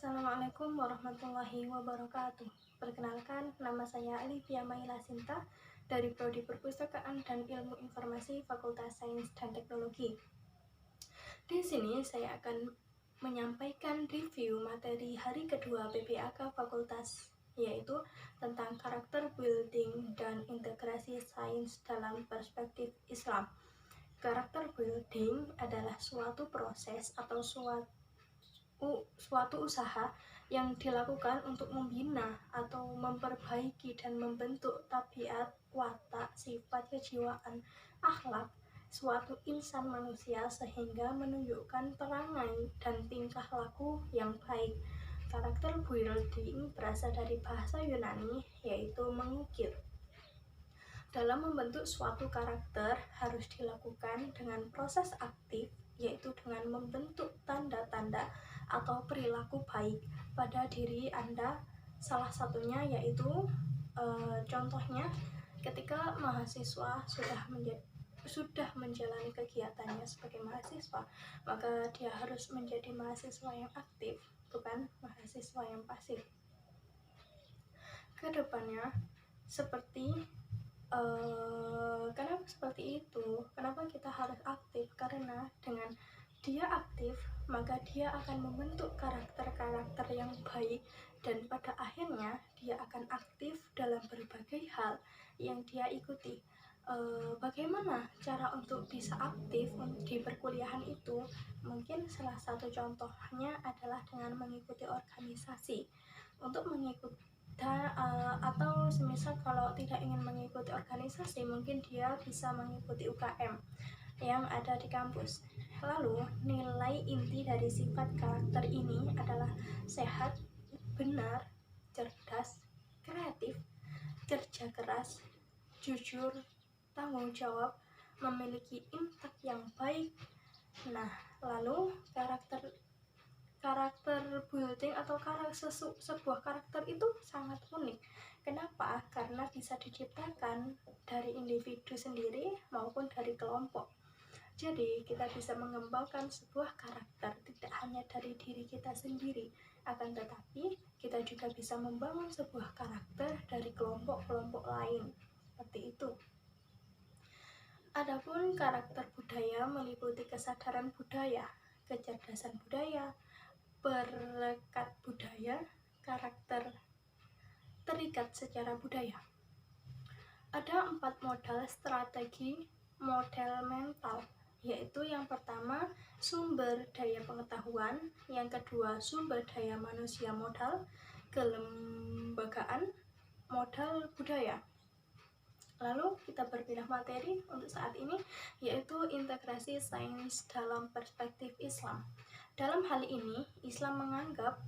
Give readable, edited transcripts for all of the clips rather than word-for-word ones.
Assalamualaikum warahmatullahi wabarakatuh. Perkenalkan, nama saya Alivia Maila Sinta dari Prodi Perpustakaan dan Ilmu Informasi Fakultas Sains dan Teknologi. Di sini saya akan menyampaikan review materi hari kedua PPAK Fakultas, yaitu tentang karakter building dan integrasi sains dalam perspektif Islam. Karakter building adalah suatu proses atau suatu usaha yang dilakukan untuk membina atau memperbaiki dan membentuk tabiat, watak, sifat, kejiwaan, akhlak suatu insan manusia sehingga menunjukkan perangai dan tingkah laku yang baik. Karakter building berasal dari bahasa Yunani, yaitu mengukir. Dalam membentuk suatu karakter harus dilakukan dengan proses aktif, yaitu dengan membentuk tanda-tanda atau perilaku baik pada diri Anda. Salah satunya yaitu contohnya ketika mahasiswa sudah menjalani kegiatannya sebagai mahasiswa, maka dia harus menjadi mahasiswa yang aktif, bukan mahasiswa yang pasif. Kedepannya kenapa seperti itu? Kenapa kita harus aktif? Karena dengan dia aktif, maka dia akan membentuk karakter-karakter yang baik, dan pada akhirnya dia akan aktif dalam berbagai hal yang dia ikuti. Bagaimana cara untuk bisa aktif di perkuliahan itu? Mungkin salah satu contohnya adalah dengan mengikuti organisasi. Untuk mengikuti atau semisal kalau tidak ingin mengikuti organisasi, mungkin dia bisa mengikuti UKM yang ada di kampus. Lalu nilai inti dari sifat karakter ini adalah sehat, benar, cerdas, kreatif, kerja keras, jujur, tanggung jawab, memiliki impact yang baik. Nah, lalu karakter building atau sebuah karakter itu sangat unik. Kenapa? Karena bisa diciptakan dari individu sendiri maupun dari kelompok. Jadi kita bisa mengembangkan sebuah karakter tidak hanya dari diri kita sendiri, akan tetapi kita juga bisa membangun sebuah karakter dari kelompok-kelompok lain. Seperti itu. Adapun karakter budaya meliputi kesadaran budaya, kecerdasan budaya, perekat budaya, karakter terikat secara budaya. Ada 4 modal strategi model mental, yaitu yang pertama sumber daya pengetahuan, yang kedua sumber daya manusia modal, kelembagaan, modal budaya. Lalu kita berpindah materi untuk saat ini, yaitu integrasi sains dalam perspektif Islam. Dalam hal ini, Islam menganggap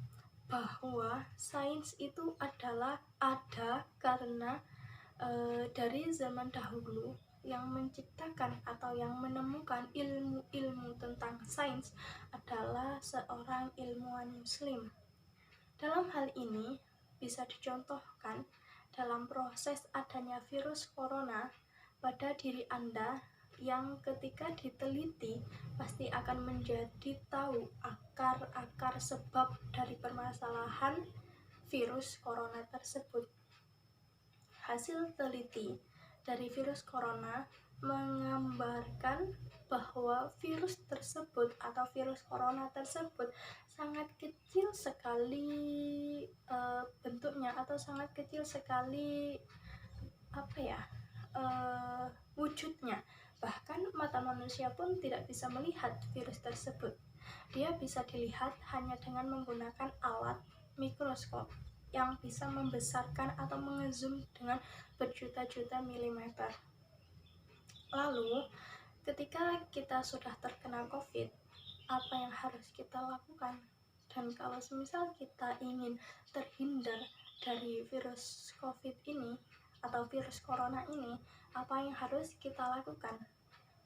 bahwa sains itu ada karena dari zaman dahulu yang menciptakan atau yang menemukan ilmu-ilmu tentang sains adalah seorang ilmuwan muslim. Dalam hal ini bisa dicontohkan dalam proses adanya virus corona pada diri Anda, yang ketika diteliti pasti akan menjadi tahu akar sebab dari permasalahan virus corona tersebut. Hasil teliti dari virus corona menggambarkan bahwa virus tersebut atau virus corona tersebut sangat kecil sekali bentuknya, atau sangat kecil sekali wujudnya. Bahkan mata manusia pun tidak bisa melihat virus tersebut. Dia bisa dilihat hanya dengan menggunakan alat mikroskop yang bisa membesarkan atau mengezoom dengan berjuta-juta milimeter. Lalu, ketika kita sudah terkena COVID, apa yang harus kita lakukan? Dan kalau semisal kita ingin terhindar dari virus COVID ini atau virus corona ini, apa yang harus kita lakukan?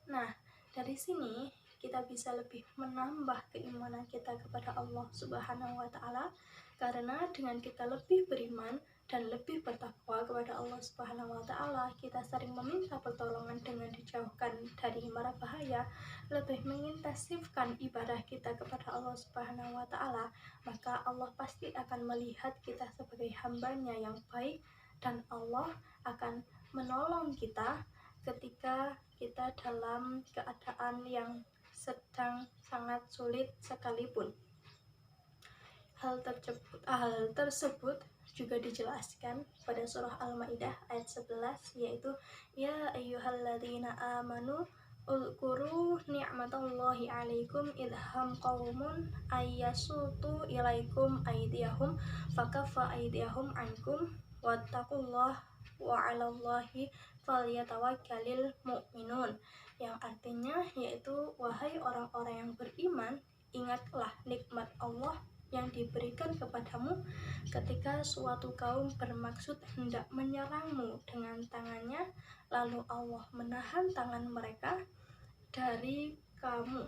Nah, dari sini kita bisa lebih menambah keimanan kita kepada Allah Subhanahu wa Ta'ala, karena dengan kita lebih beriman dan lebih bertakwa kepada Allah Subhanahu wa Ta'ala, kita sering meminta pertolongan dengan dijauhkan dari mara bahaya, lebih mengintensifkan ibadah kita kepada Allah Subhanahu wa Ta'ala, maka Allah pasti akan melihat kita sebagai hambanya yang baik, dan Allah akan menolong kita ketika kita dalam keadaan yang sedang sangat sulit sekalipun. Hal tersebut juga dijelaskan pada surah Al-Maidah ayat 11, yaitu ya ayyuhalladzina amanu ulkuru ni'matallahi alaikum idham qawmun ayyasutu ilaikum aydiyahum fakaffa aydiyahum ankum wattaqullah wa 'alallahi falyatawakkalul mu'minun, yang artinya yaitu wahai orang-orang yang beriman, ingatlah nikmat Allah yang diberikan kepadamu ketika suatu kaum bermaksud hendak menyerangmu dengan tangannya, lalu Allah menahan tangan mereka dari kamu,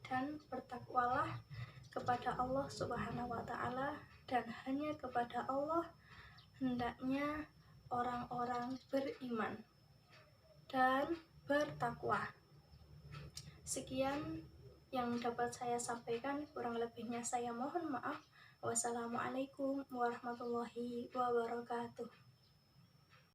dan bertakwalah kepada Allah Subhanahu wa Ta'ala, dan hanya kepada Allah hendaknya orang-orang beriman dan bertakwa. Sekian yang dapat saya sampaikan, kurang lebihnya saya mohon maaf. Wassalamualaikum warahmatullahi wabarakatuh.